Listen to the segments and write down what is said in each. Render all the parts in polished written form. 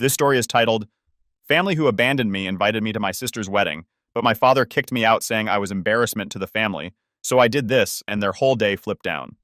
This story is titled, Family Who Abandoned Me Invited Me to My Sister's Wedding, but my father kicked me out saying I was embarrassment to the family, so I did this and their whole day flipped down.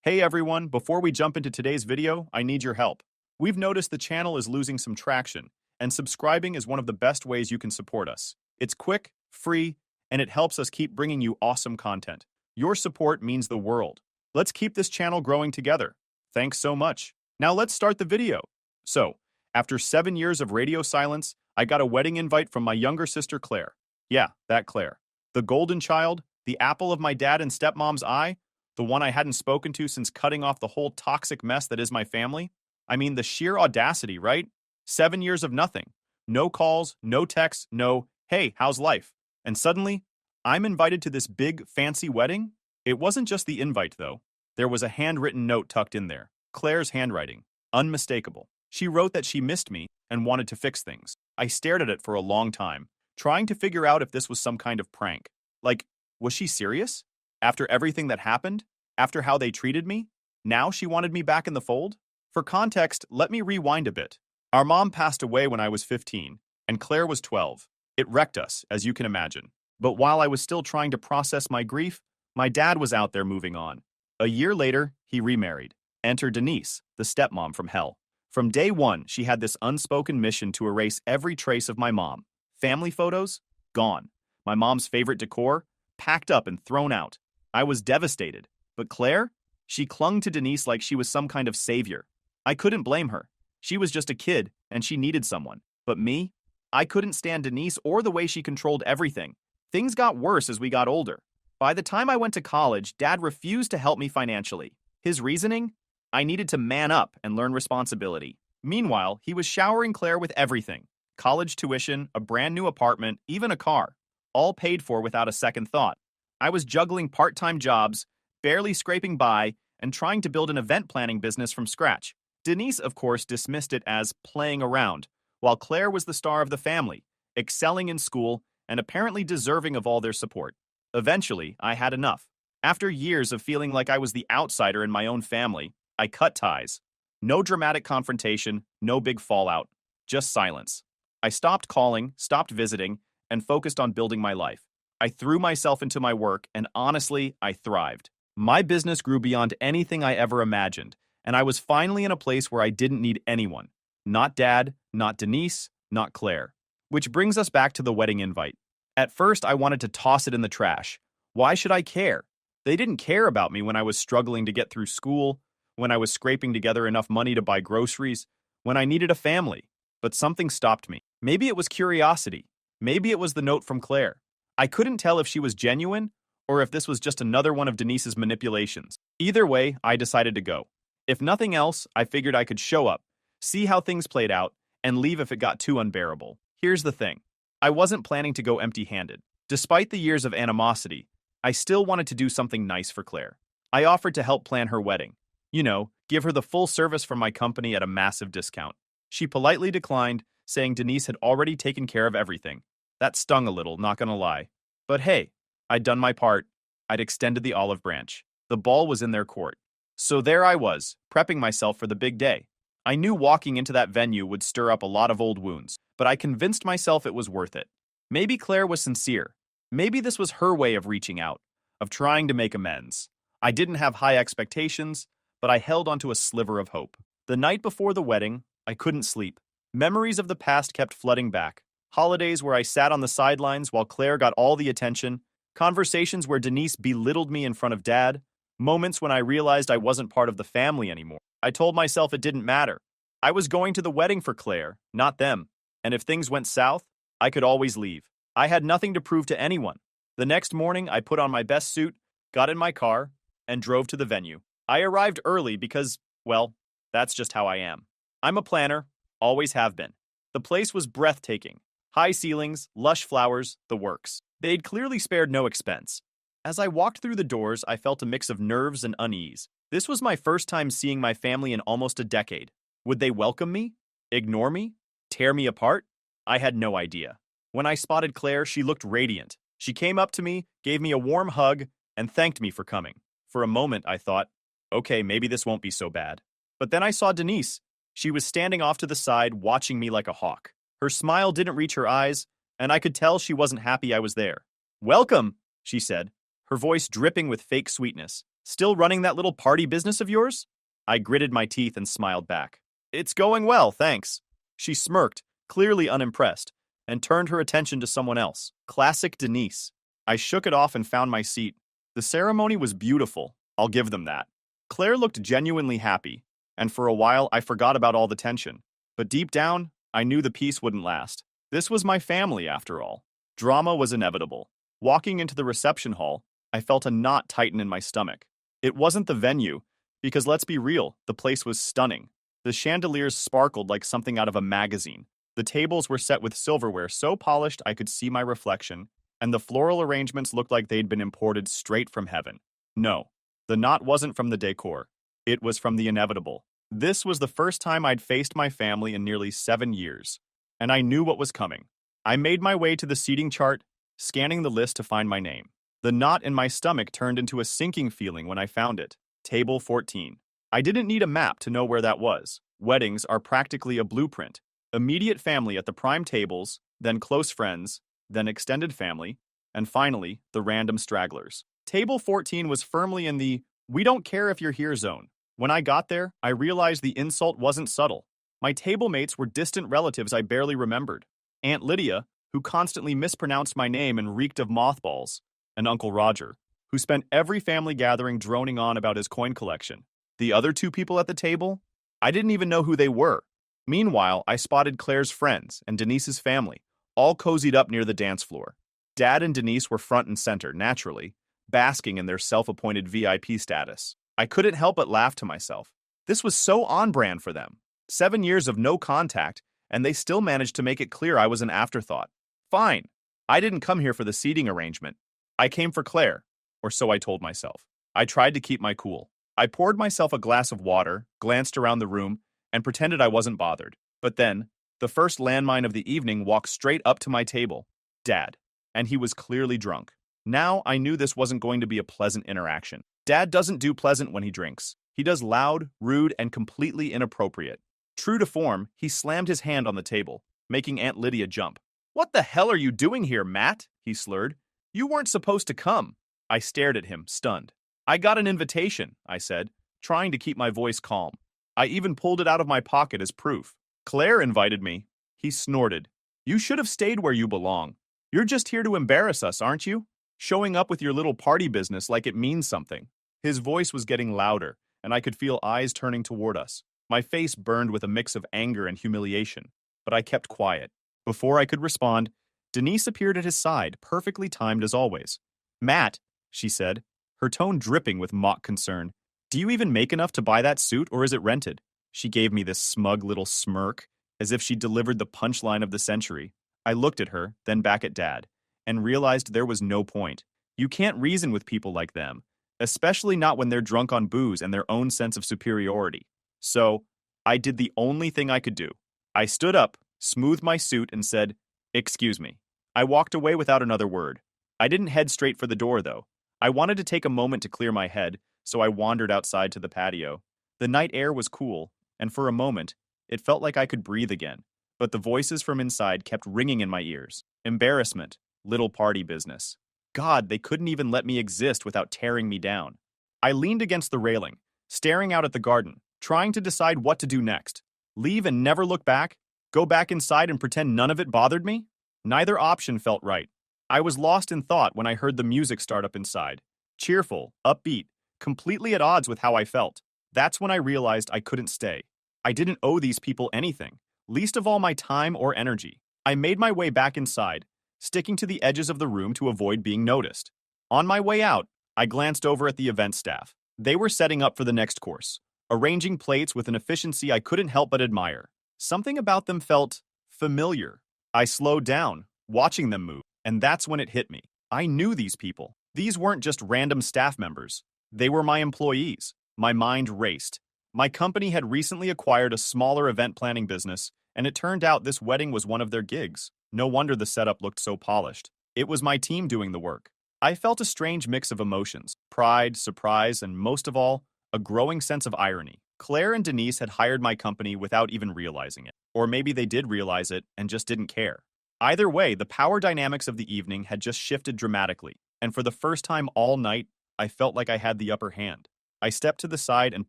Hey everyone, before we jump into today's video, I need your help. We've noticed the channel is losing some traction, and subscribing is one of the best ways you can support us. It's quick, free, and it helps us keep bringing you awesome content. Your support means the world. Let's keep this channel growing together. Thanks so much. Now let's start the video. So, after 7 years of radio silence, I got a wedding invite from my younger sister Claire. Yeah, that Claire. The golden child, the apple of my dad and stepmom's eye, the one I hadn't spoken to since cutting off the whole toxic mess that is my family. I mean, the sheer audacity, right? 7 years of nothing. No calls, no texts, no, hey, how's life? And suddenly, I'm invited to this big, fancy wedding? It wasn't just the invite, though. There was a handwritten note tucked in there. Claire's handwriting. Unmistakable. She wrote that she missed me and wanted to fix things. I stared at it for a long time, trying to figure out if this was some kind of prank. Like, was she serious? After everything that happened? After how they treated me? Now she wanted me back in the fold? For context, let me rewind a bit. Our mom passed away when I was 15, and Claire was 12. It wrecked us, as you can imagine. But while I was still trying to process my grief, my dad was out there moving on. A year later, he remarried. Enter Denise, the stepmom from hell. From day one, she had this unspoken mission to erase every trace of my mom. Family photos? Gone. My mom's favorite decor? Packed up and thrown out. I was devastated. But Claire? She clung to Denise like she was some kind of savior. I couldn't blame her. She was just a kid, and she needed someone. But me? I couldn't stand Denise or the way she controlled everything. Things got worse as we got older. By the time I went to college, Dad refused to help me financially. His reasoning? I needed to man up and learn responsibility. Meanwhile, he was showering Claire with everything. College tuition, a brand new apartment, even a car. All paid for without a second thought. I was juggling part-time jobs, barely scraping by, and trying to build an event planning business from scratch. Denise, of course, dismissed it as playing around, while Claire was the star of the family, excelling in school, and apparently deserving of all their support. Eventually, I had enough. After years of feeling like I was the outsider in my own family, I cut ties. No dramatic confrontation, no big fallout, just silence. I stopped calling, stopped visiting, and focused on building my life. I threw myself into my work, and honestly, I thrived. My business grew beyond anything I ever imagined, and I was finally in a place where I didn't need anyone. Not Dad, not Denise, not Claire. Which brings us back to the wedding invite. At first, I wanted to toss it in the trash. Why should I care? They didn't care about me when I was struggling to get through school, when I was scraping together enough money to buy groceries, when I needed a family. But something stopped me. Maybe it was curiosity. Maybe it was the note from Claire. I couldn't tell if she was genuine or if this was just another one of Denise's manipulations. Either way, I decided to go. If nothing else, I figured I could show up, see how things played out, and leave if it got too unbearable. Here's the thing. I wasn't planning to go empty-handed. Despite the years of animosity, I still wanted to do something nice for Claire. I offered to help plan her wedding. You know, give her the full service from my company at a massive discount. She politely declined, saying Denise had already taken care of everything. That stung a little, not gonna lie. But hey, I'd done my part. I'd extended the olive branch. The ball was in their court. So there I was, prepping myself for the big day. I knew walking into that venue would stir up a lot of old wounds, but I convinced myself it was worth it. Maybe Claire was sincere. Maybe this was her way of reaching out, of trying to make amends. I didn't have high expectations, but I held onto a sliver of hope. The night before the wedding, I couldn't sleep. Memories of the past kept flooding back. Holidays where I sat on the sidelines while Claire got all the attention. Conversations where Denise belittled me in front of Dad. Moments when I realized I wasn't part of the family anymore. I told myself it didn't matter. I was going to the wedding for Claire, not them. And if things went south, I could always leave. I had nothing to prove to anyone. The next morning, I put on my best suit, got in my car, and drove to the venue. I arrived early because, well, that's just how I am. I'm a planner, always have been. The place was breathtaking. High ceilings, lush flowers, the works. They'd clearly spared no expense. As I walked through the doors, I felt a mix of nerves and unease. This was my first time seeing my family in almost a decade. Would they welcome me? Ignore me? Tear me apart? I had no idea. When I spotted Claire, she looked radiant. She came up to me, gave me a warm hug, and thanked me for coming. For a moment, I thought, okay, maybe this won't be so bad. But then I saw Denise. She was standing off to the side, watching me like a hawk. Her smile didn't reach her eyes, and I could tell she wasn't happy I was there. "Welcome," she said, her voice dripping with fake sweetness. "Still running that little party business of yours?" I gritted my teeth and smiled back. "It's going well, thanks." She smirked, clearly unimpressed, and turned her attention to someone else. Classic Denise. I shook it off and found my seat. The ceremony was beautiful, I'll give them that. Claire looked genuinely happy, and for a while I forgot about all the tension. But deep down, I knew the peace wouldn't last. This was my family, after all. Drama was inevitable. Walking into the reception hall, I felt a knot tighten in my stomach. It wasn't the venue, because let's be real, the place was stunning. The chandeliers sparkled like something out of a magazine. The tables were set with silverware so polished I could see my reflection, and the floral arrangements looked like they'd been imported straight from heaven. No, the knot wasn't from the decor. It was from the inevitable. This was the first time I'd faced my family in nearly 7 years, and I knew what was coming. I made my way to the seating chart, scanning the list to find my name. The knot in my stomach turned into a sinking feeling when I found it. Table 14. I didn't need a map to know where that was. Weddings are practically a blueprint. Immediate family at the prime tables, then close friends, then extended family, and finally, the random stragglers. Table 14 was firmly in the "we don't care if you're here" zone. When I got there, I realized the insult wasn't subtle. My table mates were distant relatives I barely remembered. Aunt Lydia, who constantly mispronounced my name and reeked of mothballs, and Uncle Roger, who spent every family gathering droning on about his coin collection. The other two people at the table? I didn't even know who they were. Meanwhile, I spotted Claire's friends and Denise's family, all cozied up near the dance floor. Dad and Denise were front and center, naturally, basking in their self-appointed VIP status. I couldn't help but laugh to myself. This was so on-brand for them. 7 years of no contact, and they still managed to make it clear I was an afterthought. Fine. I didn't come here for the seating arrangement. I came for Claire, or so I told myself. I tried to keep my cool. I poured myself a glass of water, glanced around the room, and pretended I wasn't bothered. But then, the first landmine of the evening walked straight up to my table. Dad. And he was clearly drunk. Now I knew this wasn't going to be a pleasant interaction. Dad doesn't do pleasant when he drinks. He does loud, rude, and completely inappropriate. True to form, he slammed his hand on the table, making Aunt Lydia jump. "What the hell are you doing here, Matt?" he slurred. "You weren't supposed to come." I stared at him, stunned. "I got an invitation," I said, trying to keep my voice calm. I even pulled it out of my pocket as proof. "Claire invited me." He snorted. "You should have stayed where you belong. You're just here to embarrass us, aren't you? Showing up with your little party business like it means something." His voice was getting louder, and I could feel eyes turning toward us. My face burned with a mix of anger and humiliation, but I kept quiet. Before I could respond, Denise appeared at his side, perfectly timed as always. "Matt," she said, her tone dripping with mock concern, "do you even make enough to buy that suit, or is it rented?" She gave me this smug little smirk, as if she delivered the punchline of the century. I looked at her, then back at Dad, and realized there was no point. You can't reason with people like them, especially not when they're drunk on booze and their own sense of superiority. So, I did the only thing I could do. I stood up, smoothed my suit, and said, "Excuse me." I walked away without another word. I didn't head straight for the door, though. I wanted to take a moment to clear my head, so I wandered outside to the patio. The night air was cool, and for a moment, it felt like I could breathe again. But the voices from inside kept ringing in my ears. Embarrassment, little party business. God, they couldn't even let me exist without tearing me down. I leaned against the railing, staring out at the garden, trying to decide what to do next. Leave and never look back? Go back inside and pretend none of it bothered me? Neither option felt right. I was lost in thought when I heard the music start up inside. Cheerful, upbeat, completely at odds with how I felt. That's when I realized I couldn't stay. I didn't owe these people anything, least of all my time or energy. I made my way back inside, sticking to the edges of the room to avoid being noticed. On my way out, I glanced over at the event staff. They were setting up for the next course, arranging plates with an efficiency I couldn't help but admire. Something about them felt familiar. I slowed down, watching them move, and that's when it hit me. I knew these people. These weren't just random staff members. They were my employees. My mind raced. My company had recently acquired a smaller event planning business, and it turned out this wedding was one of their gigs. No wonder the setup looked so polished. It was my team doing the work. I felt a strange mix of emotions: pride, surprise, and most of all, a growing sense of irony. Claire and Denise had hired my company without even realizing it. Or maybe they did realize it and just didn't care. Either way, the power dynamics of the evening had just shifted dramatically, and for the first time all night, I felt like I had the upper hand. I stepped to the side and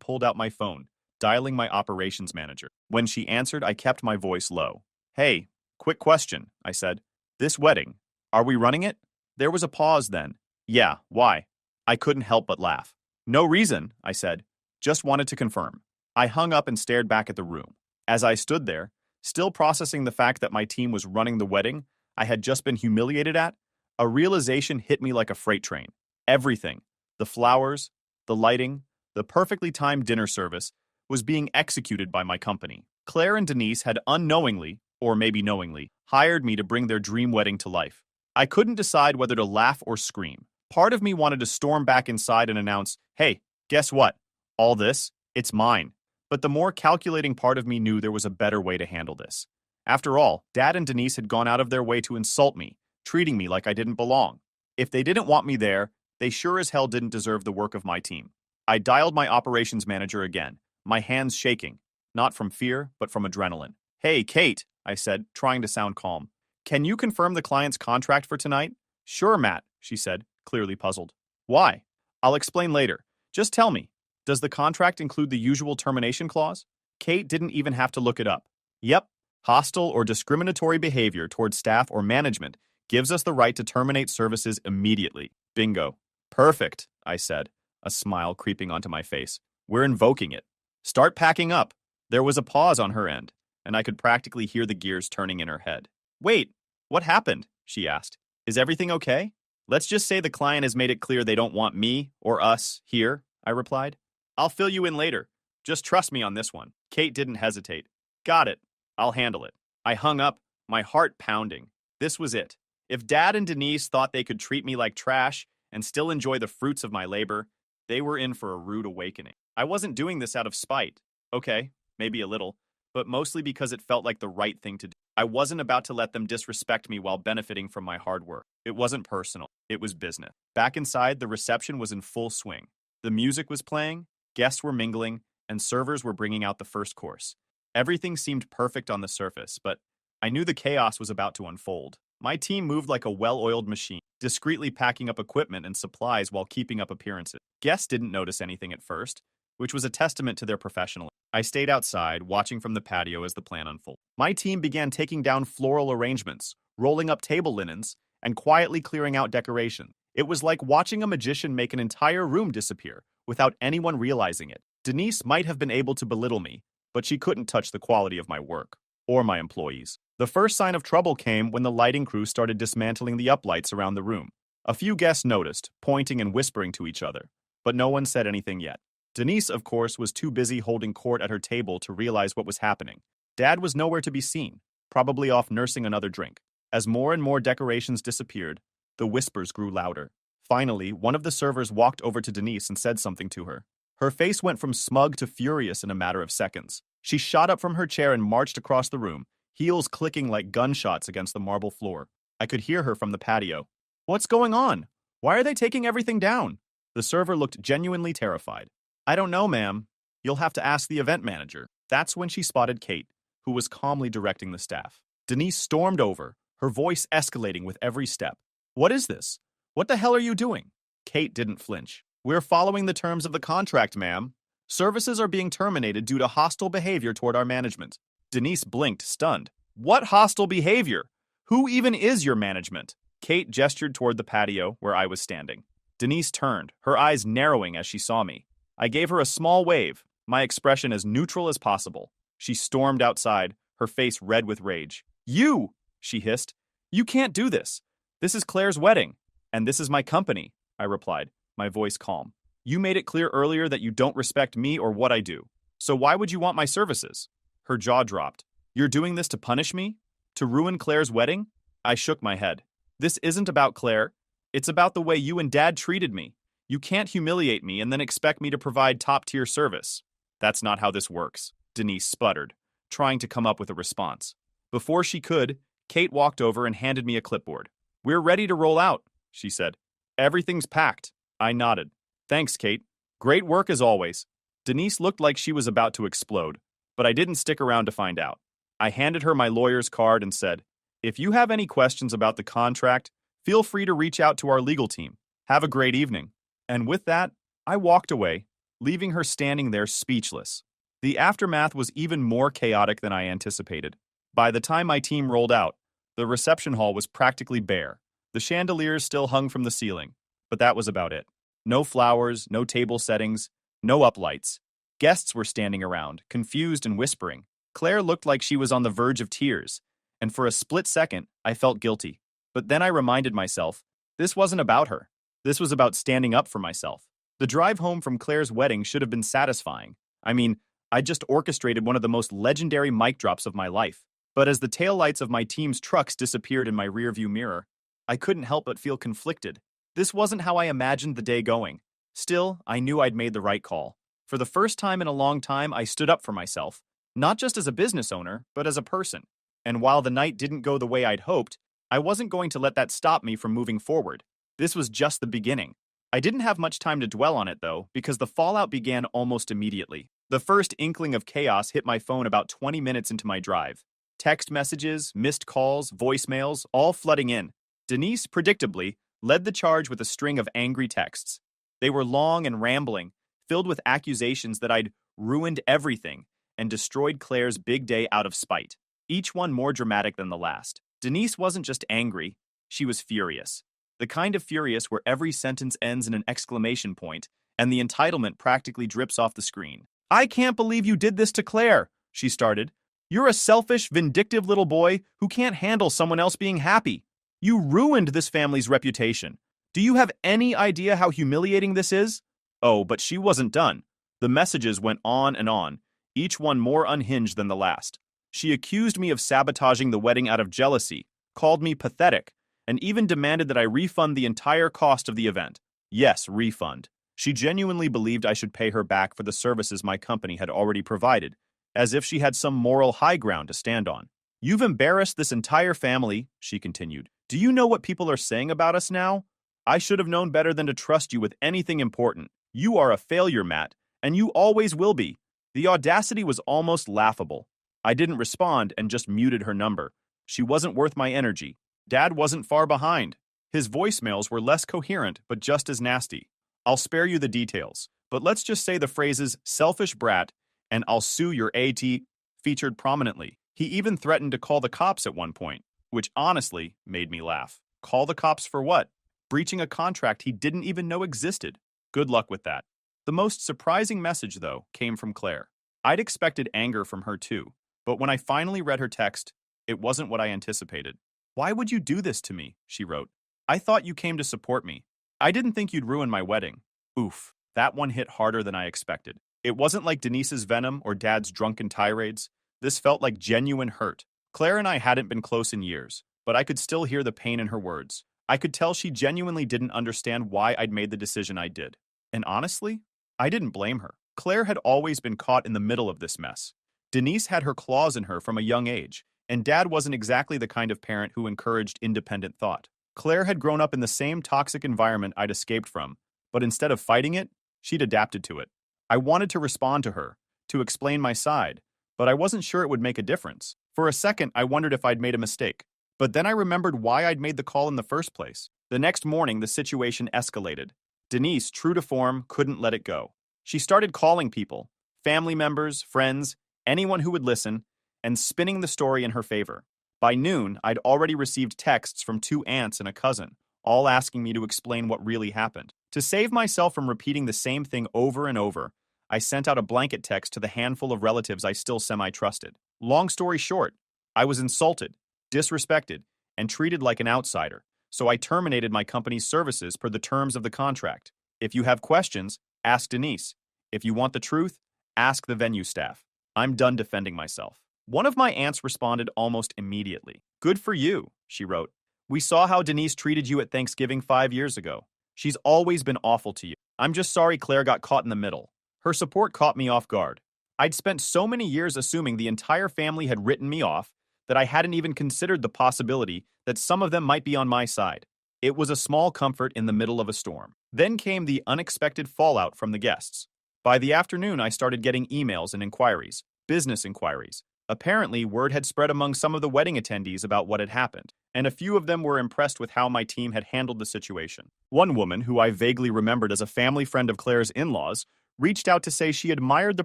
pulled out my phone, dialing my operations manager. When she answered, I kept my voice low. Hey, quick question, I said. This wedding, are we running it? There was a pause then. Yeah, why? I couldn't help but laugh. No reason, I said. Just wanted to confirm. I hung up and stared back at the room. As I stood there, still processing the fact that my team was running the wedding I had just been humiliated at, a realization hit me like a freight train. Everything, the flowers, the lighting, the perfectly timed dinner service, was being executed by my company. Claire and Denise had unknowingly, or maybe knowingly, hired me to bring their dream wedding to life. I couldn't decide whether to laugh or scream. Part of me wanted to storm back inside and announce, hey, guess what? All this, it's mine. But the more calculating part of me knew there was a better way to handle this. After all, Dad and Denise had gone out of their way to insult me, treating me like I didn't belong. If they didn't want me there, they sure as hell didn't deserve the work of my team. I dialed my operations manager again, my hands shaking, not from fear, but from adrenaline. Hey, Kate, I said, trying to sound calm. Can you confirm the client's contract for tonight? Sure, Matt, she said, clearly puzzled. Why? I'll explain later. Just tell me, does the contract include the usual termination clause? Kate didn't even have to look it up. Yep, hostile or discriminatory behavior towards staff or management gives us the right to terminate services immediately. Bingo. Perfect, I said, a smile creeping onto my face. We're invoking it. Start packing up. There was a pause on her end, and I could practically hear the gears turning in her head. Wait, what happened? She asked. Is everything okay? Let's just say the client has made it clear they don't want me or us here, I replied. I'll fill you in later. Just trust me on this one. Kate didn't hesitate. Got it. I'll handle it. I hung up, my heart pounding. This was it. If Dad and Denise thought they could treat me like trash and still enjoy the fruits of my labor, they were in for a rude awakening. I wasn't doing this out of spite. Okay, maybe a little, but mostly because it felt like the right thing to do. I wasn't about to let them disrespect me while benefiting from my hard work. It wasn't personal. It was business. Back inside, the reception was in full swing. The music was playing, guests were mingling, and servers were bringing out the first course. Everything seemed perfect on the surface, but I knew the chaos was about to unfold. My team moved like a well-oiled machine, discreetly packing up equipment and supplies while keeping up appearances. Guests didn't notice anything at first, which was a testament to their professionalism. I stayed outside, watching from the patio as the plan unfolded. My team began taking down floral arrangements, rolling up table linens, and quietly clearing out decorations. It was like watching a magician make an entire room disappear without anyone realizing it. Denise might have been able to belittle me, but she couldn't touch the quality of my work or my employees. The first sign of trouble came when the lighting crew started dismantling the uplights around the room. A few guests noticed, pointing and whispering to each other, but no one said anything yet. Denise, of course, was too busy holding court at her table to realize what was happening. Dad was nowhere to be seen, probably off nursing another drink. As more and more decorations disappeared, the whispers grew louder. Finally, one of the servers walked over to Denise and said something to her. Her face went from smug to furious in a matter of seconds. She shot up from her chair and marched across the room, heels clicking like gunshots against the marble floor. I could hear her from the patio. What's going on? Why are they taking everything down? The server looked genuinely terrified. I don't know, ma'am. You'll have to ask the event manager. That's when she spotted Kate, who was calmly directing the staff. Denise stormed over, her voice escalating with every step. What is this? What the hell are you doing? Kate didn't flinch. We're following the terms of the contract, ma'am. Services are being terminated due to hostile behavior toward our management. Denise blinked, stunned. What hostile behavior? Who even is your management? Kate gestured toward the patio where I was standing. Denise turned, her eyes narrowing as she saw me. I gave her a small wave, my expression as neutral as possible. She stormed outside, her face red with rage. You, she hissed. You can't do this. This is Claire's wedding, and this is my company, I replied, my voice calm. You made it clear earlier that you don't respect me or what I do. So why would you want my services? Her jaw dropped. You're doing this to punish me? To ruin Claire's wedding? I shook my head. This isn't about Claire. It's about the way you and Dad treated me. You can't humiliate me and then expect me to provide top-tier service. That's not how this works, Denise sputtered, trying to come up with a response. Before she could, Kate walked over and handed me a clipboard. We're ready to roll out, she said. Everything's packed. I nodded. Thanks, Kate. Great work as always. Denise looked like she was about to explode, but I didn't stick around to find out. I handed her my lawyer's card and said, "If you have any questions about the contract, feel free to reach out to our legal team. Have a great evening." And with that, I walked away, leaving her standing there speechless. The aftermath was even more chaotic than I anticipated. By the time my team rolled out, the reception hall was practically bare. The chandeliers still hung from the ceiling, but that was about it. No flowers, no table settings, no uplights. Guests were standing around, confused and whispering. Claire looked like she was on the verge of tears, and for a split second, I felt guilty. But then I reminded myself, this wasn't about her. This was about standing up for myself. The drive home from Claire's wedding should have been satisfying. I mean, I just orchestrated one of the most legendary mic drops of my life. But as the taillights of my team's trucks disappeared in my rearview mirror, I couldn't help but feel conflicted. This wasn't how I imagined the day going. Still, I knew I'd made the right call. For the first time in a long time, I stood up for myself, not just as a business owner, but as a person. And while the night didn't go the way I'd hoped, I wasn't going to let that stop me from moving forward. This was just the beginning. I didn't have much time to dwell on it, though, because the fallout began almost immediately. The first inkling of chaos hit my phone about 20 minutes into my drive. Text messages, missed calls, voicemails, all flooding in. Denise, predictably, led the charge with a string of angry texts. They were long and rambling, filled with accusations that I'd ruined everything and destroyed Claire's big day out of spite, each one more dramatic than the last. Denise wasn't just angry, she was furious. The kind of furious where every sentence ends in an exclamation point and the entitlement practically drips off the screen. "I can't believe you did this to Claire," she started. "You're a selfish, vindictive little boy who can't handle someone else being happy. You ruined this family's reputation. Do you have any idea how humiliating this is?" Oh, but she wasn't done. The messages went on and on, each one more unhinged than the last. She accused me of sabotaging the wedding out of jealousy, called me pathetic, and even demanded that I refund the entire cost of the event. Yes, refund. She genuinely believed I should pay her back for the services my company had already provided, as if she had some moral high ground to stand on. "You've embarrassed this entire family," she continued. "Do you know what people are saying about us now? I should have known better than to trust you with anything important. You are a failure, Matt, and you always will be." The audacity was almost laughable. I didn't respond and just muted her number. She wasn't worth my energy. Dad wasn't far behind. His voicemails were less coherent, but just as nasty. I'll spare you the details, but let's just say the phrases "selfish brat" and "I'll sue your AT" featured prominently. He even threatened to call the cops at one point, which honestly made me laugh. Call the cops for what? Breaching a contract he didn't even know existed. Good luck with that. The most surprising message, though, came from Claire. I'd expected anger from her too, but when I finally read her text, it wasn't what I anticipated. "Why would you do this to me?" she wrote. "I thought you came to support me. I didn't think you'd ruin my wedding." Oof, that one hit harder than I expected. It wasn't like Denise's venom or Dad's drunken tirades. This felt like genuine hurt. Claire and I hadn't been close in years, but I could still hear the pain in her words. I could tell she genuinely didn't understand why I'd made the decision I did. And honestly, I didn't blame her. Claire had always been caught in the middle of this mess. Denise had her claws in her from a young age, and Dad wasn't exactly the kind of parent who encouraged independent thought. Claire had grown up in the same toxic environment I'd escaped from, but instead of fighting it, she'd adapted to it. I wanted to respond to her, to explain my side, but I wasn't sure it would make a difference. For a second, I wondered if I'd made a mistake. But then I remembered why I'd made the call in the first place. The next morning, the situation escalated. Denise, true to form, couldn't let it go. She started calling people, family members, friends, anyone who would listen, and spinning the story in her favor. By noon, I'd already received texts from 2 aunts and a cousin, all asking me to explain what really happened. To save myself from repeating the same thing over and over, I sent out a blanket text to the handful of relatives I still semi-trusted. Long story short, I was insulted, disrespected, and treated like an outsider, so I terminated my company's services per the terms of the contract. If you have questions, ask Denise. If you want the truth, ask the venue staff. I'm done defending myself. One of my aunts responded almost immediately. "Good for you," she wrote. "We saw how Denise treated you at Thanksgiving 5 years ago. She's always been awful to you. I'm just sorry Claire got caught in the middle." Her support caught me off guard. I'd spent so many years assuming the entire family had written me off that I hadn't even considered the possibility that some of them might be on my side. It was a small comfort in the middle of a storm. Then came the unexpected fallout from the guests. By the afternoon, I started getting emails and inquiries, business inquiries. Apparently, word had spread among some of the wedding attendees about what had happened, and a few of them were impressed with how my team had handled the situation. One woman, who I vaguely remembered as a family friend of Claire's in-laws, reached out to say she admired the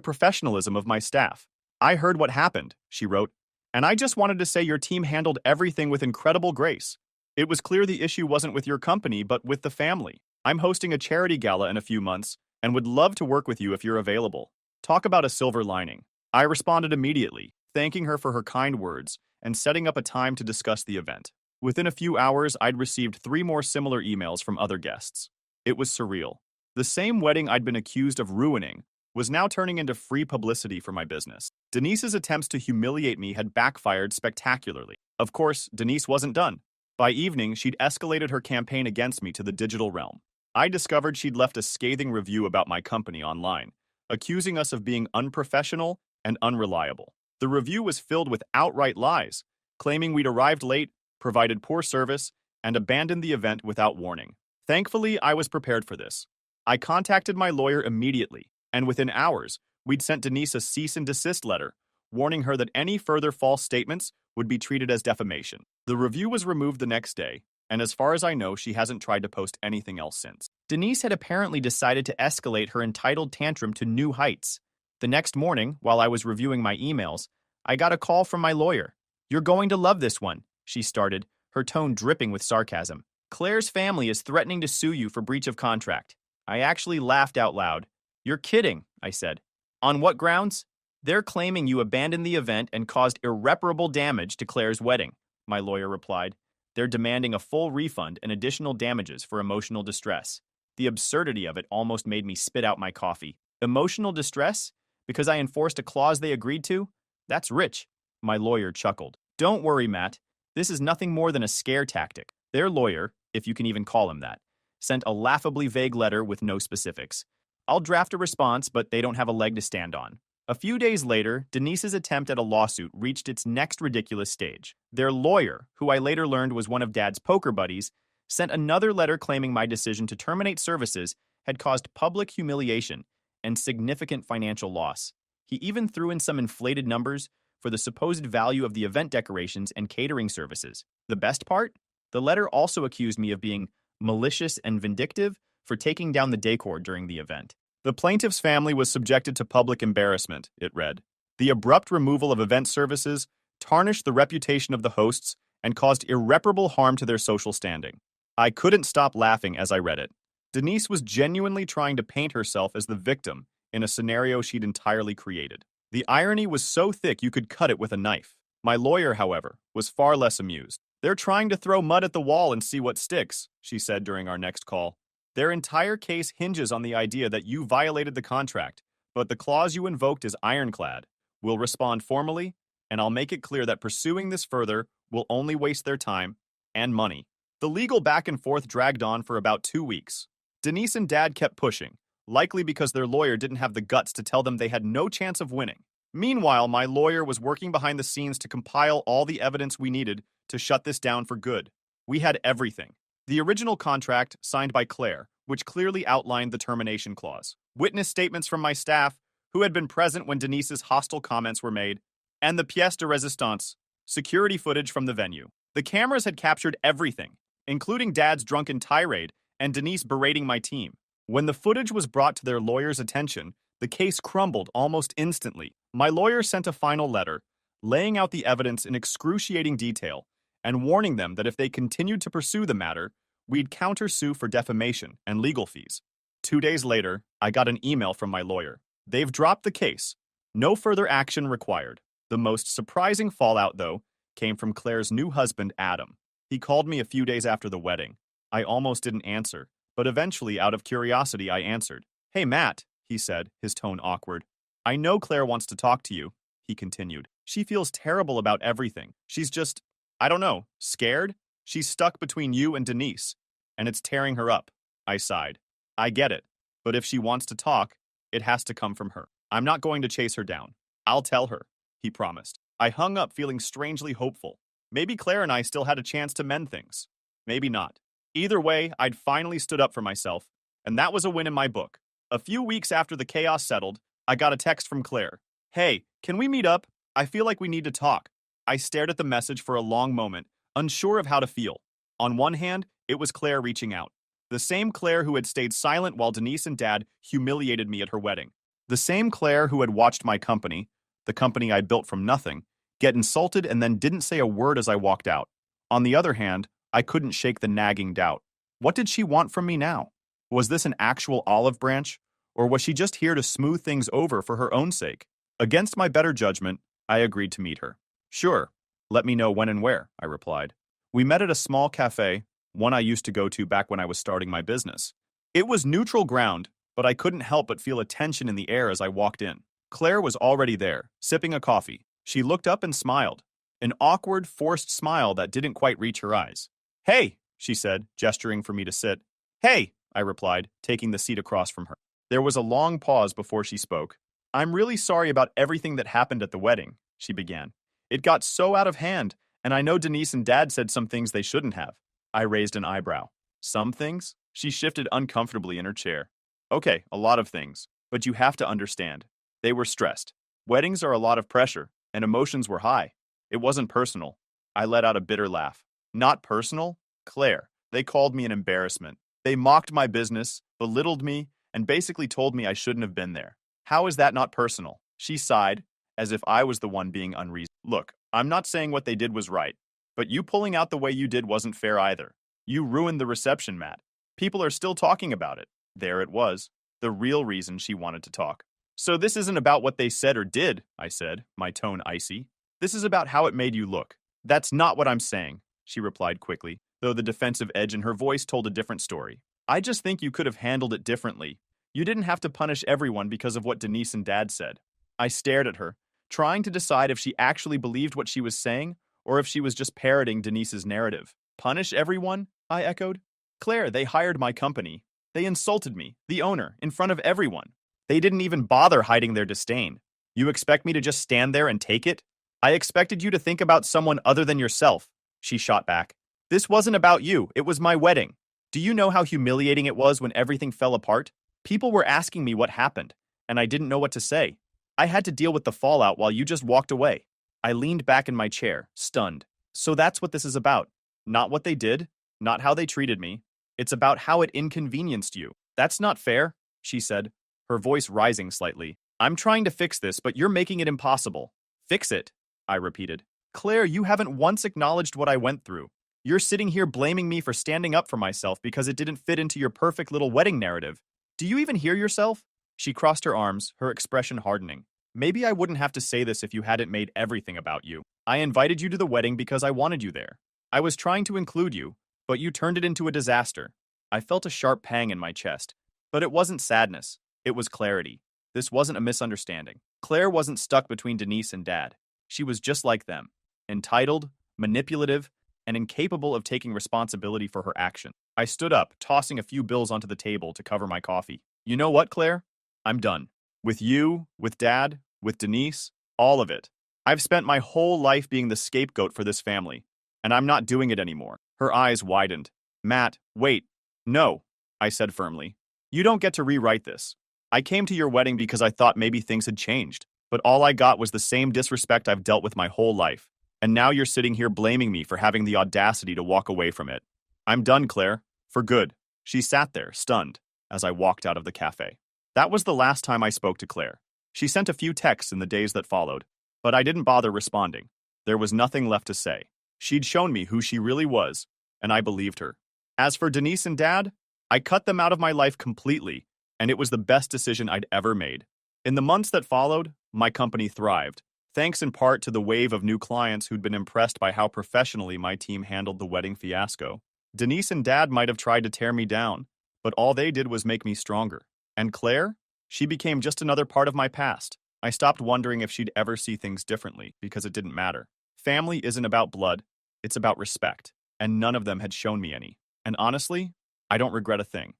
professionalism of my staff. "I heard what happened," she wrote, "and I just wanted to say your team handled everything with incredible grace. It was clear the issue wasn't with your company, but with the family. I'm hosting a charity gala in a few months and would love to work with you if you're available." Talk about a silver lining. I responded immediately, thanking her for her kind words and setting up a time to discuss the event. Within a few hours, I'd received 3 more similar emails from other guests. It was surreal. The same wedding I'd been accused of ruining was now turning into free publicity for my business. Denise's attempts to humiliate me had backfired spectacularly. Of course, Denise wasn't done. By evening, she'd escalated her campaign against me to the digital realm. I discovered she'd left a scathing review about my company online, accusing us of being unprofessional and unreliable. The review was filled with outright lies, claiming we'd arrived late, provided poor service, and abandoned the event without warning. Thankfully, I was prepared for this. I contacted my lawyer immediately, and within hours, we'd sent Denise a cease and desist letter, warning her that any further false statements would be treated as defamation. The review was removed the next day, and as far as I know, she hasn't tried to post anything else since. Denise had apparently decided to escalate her entitled tantrum to new heights. The next morning, while I was reviewing my emails, I got a call from my lawyer. "You're going to love this one," she started, her tone dripping with sarcasm. "Claire's family is threatening to sue you for breach of contract." I actually laughed out loud. "You're kidding," I said. "On what grounds?" "They're claiming you abandoned the event and caused irreparable damage to Claire's wedding," my lawyer replied. "They're demanding a full refund and additional damages for emotional distress." The absurdity of it almost made me spit out my coffee. Emotional distress? Because I enforced a clause they agreed to? That's rich. My lawyer chuckled. "Don't worry, Matt. This is nothing more than a scare tactic." Their lawyer, if you can even call him that, sent a laughably vague letter with no specifics. I'll draft a response, but they don't have a leg to stand on. A few days later, Denise's attempt at a lawsuit reached its next ridiculous stage. Their lawyer, who I later learned was one of Dad's poker buddies, sent another letter claiming my decision to terminate services had caused public humiliation and significant financial loss. He even threw in some inflated numbers for the supposed value of the event decorations and catering services. The best part? The letter also accused me of being malicious and vindictive for taking down the decor during the event. The plaintiff's family was subjected to public embarrassment, it read. The abrupt removal of event services tarnished the reputation of the hosts and caused irreparable harm to their social standing. I couldn't stop laughing as I read it. Denise was genuinely trying to paint herself as the victim in a scenario she'd entirely created. The irony was so thick you could cut it with a knife. My lawyer, however, was far less amused. "They're trying to throw mud at the wall and see what sticks," she said during our next call. "Their entire case hinges on the idea that you violated the contract, but the clause you invoked is ironclad. We'll respond formally, and I'll make it clear that pursuing this further will only waste their time and money." The legal back and forth dragged on for about 2 weeks. Denise and Dad kept pushing, likely because their lawyer didn't have the guts to tell them they had no chance of winning. Meanwhile, my lawyer was working behind the scenes to compile all the evidence we needed to shut this down for good. We had everything. The original contract, signed by Claire, which clearly outlined the termination clause. Witness statements from my staff, who had been present when Denise's hostile comments were made, and the pièce de résistance, security footage from the venue. The cameras had captured everything, including Dad's drunken tirade and Denise berating my team. When the footage was brought to their lawyer's attention, the case crumbled almost instantly. My lawyer sent a final letter, laying out the evidence in excruciating detail, and warning them that if they continued to pursue the matter, we'd countersue for defamation and legal fees. 2 days later, I got an email from my lawyer. They've dropped the case. No further action required. The most surprising fallout, though, came from Claire's new husband, Adam. He called me a few days after the wedding. I almost didn't answer, but eventually, out of curiosity, I answered. "Hey, Matt," he said, his tone awkward. "I know Claire wants to talk to you," he continued. "She feels terrible about everything. She's just, I don't know, scared? She's stuck between you and Denise, and it's tearing her up." I sighed. "I get it, but if she wants to talk, it has to come from her. I'm not going to chase her down. I'll tell her," he promised. I hung up feeling strangely hopeful. Maybe Claire and I still had a chance to mend things. Maybe not. Either way, I'd finally stood up for myself, and that was a win in my book. A few weeks after the chaos settled, I got a text from Claire. Hey, can we meet up? I feel like we need to talk. I stared at the message for a long moment, unsure of how to feel. On one hand, it was Claire reaching out. The same Claire who had stayed silent while Denise and Dad humiliated me at her wedding. The same Claire who had watched my company, the company I'd built from nothing, get insulted and then didn't say a word as I walked out. On the other hand, I couldn't shake the nagging doubt. What did she want from me now? Was this an actual olive branch? Or was she just here to smooth things over for her own sake? Against my better judgment, I agreed to meet her. Sure, let me know when and where, I replied. We met at a small cafe, one I used to go to back when I was starting my business. It was neutral ground, but I couldn't help but feel a tension in the air as I walked in. Claire was already there, sipping a coffee. She looked up and smiled, an awkward, forced smile that didn't quite reach her eyes. Hey, she said, gesturing for me to sit. Hey, I replied, taking the seat across from her. There was a long pause before she spoke. I'm really sorry about everything that happened at the wedding, she began. It got so out of hand, and I know Denise and Dad said some things they shouldn't have. I raised an eyebrow. Some things? She shifted uncomfortably in her chair. Okay, a lot of things, but you have to understand. They were stressed. Weddings are a lot of pressure, and emotions were high. It wasn't personal. I let out a bitter laugh. Not personal? Claire. They called me an embarrassment. They mocked my business, belittled me, and basically told me I shouldn't have been there. How is that not personal? She sighed, as if I was the one being unreasonable. Look, I'm not saying what they did was right, but you pulling out the way you did wasn't fair either. You ruined the reception, Matt. People are still talking about it. There it was, the real reason she wanted to talk. So this isn't about what they said or did, I said, my tone icy. This is about how it made you look. That's not what I'm saying, she replied quickly, though the defensive edge in her voice told a different story. I just think you could have handled it differently. You didn't have to punish everyone because of what Denise and Dad said. I stared at her, trying to decide if she actually believed what she was saying or if she was just parroting Denise's narrative. Punish everyone? I echoed. Claire, they hired my company. They insulted me, the owner, in front of everyone. They didn't even bother hiding their disdain. You expect me to just stand there and take it? I expected you to think about someone other than yourself, she shot back. This wasn't about you. It was my wedding. Do you know how humiliating it was when everything fell apart? People were asking me what happened, and I didn't know what to say. I had to deal with the fallout while you just walked away. I leaned back in my chair, stunned. So that's what this is about. Not what they did, not how they treated me. It's about how it inconvenienced you. That's not fair, she said, her voice rising slightly. I'm trying to fix this, but you're making it impossible. Fix it, I repeated. Claire, you haven't once acknowledged what I went through. You're sitting here blaming me for standing up for myself because it didn't fit into your perfect little wedding narrative. Do you even hear yourself? She crossed her arms, her expression hardening. Maybe I wouldn't have to say this if you hadn't made everything about you. I invited you to the wedding because I wanted you there. I was trying to include you, but you turned it into a disaster. I felt a sharp pang in my chest. But it wasn't sadness. It was clarity. This wasn't a misunderstanding. Claire wasn't stuck between Denise and Dad. She was just like them. Entitled, manipulative, and incapable of taking responsibility for her action. I stood up, tossing a few bills onto the table to cover my coffee. You know what, Claire? I'm done. With you, with Dad, with Denise, all of it. I've spent my whole life being the scapegoat for this family, and I'm not doing it anymore. Her eyes widened. Matt, wait. No, I said firmly. You don't get to rewrite this. I came to your wedding because I thought maybe things had changed, but all I got was the same disrespect I've dealt with my whole life. And now you're sitting here blaming me for having the audacity to walk away from it. I'm done, Claire. For good. She sat there, stunned, as I walked out of the cafe. That was the last time I spoke to Claire. She sent a few texts in the days that followed, but I didn't bother responding. There was nothing left to say. She'd shown me who she really was, and I believed her. As for Denise and Dad, I cut them out of my life completely, and it was the best decision I'd ever made. In the months that followed, my company thrived, thanks in part to the wave of new clients who'd been impressed by how professionally my team handled the wedding fiasco. Denise and Dad might have tried to tear me down, but all they did was make me stronger. And Claire? She became just another part of my past. I stopped wondering if she'd ever see things differently, because it didn't matter. Family isn't about blood, it's about respect, and none of them had shown me any. And honestly, I don't regret a thing.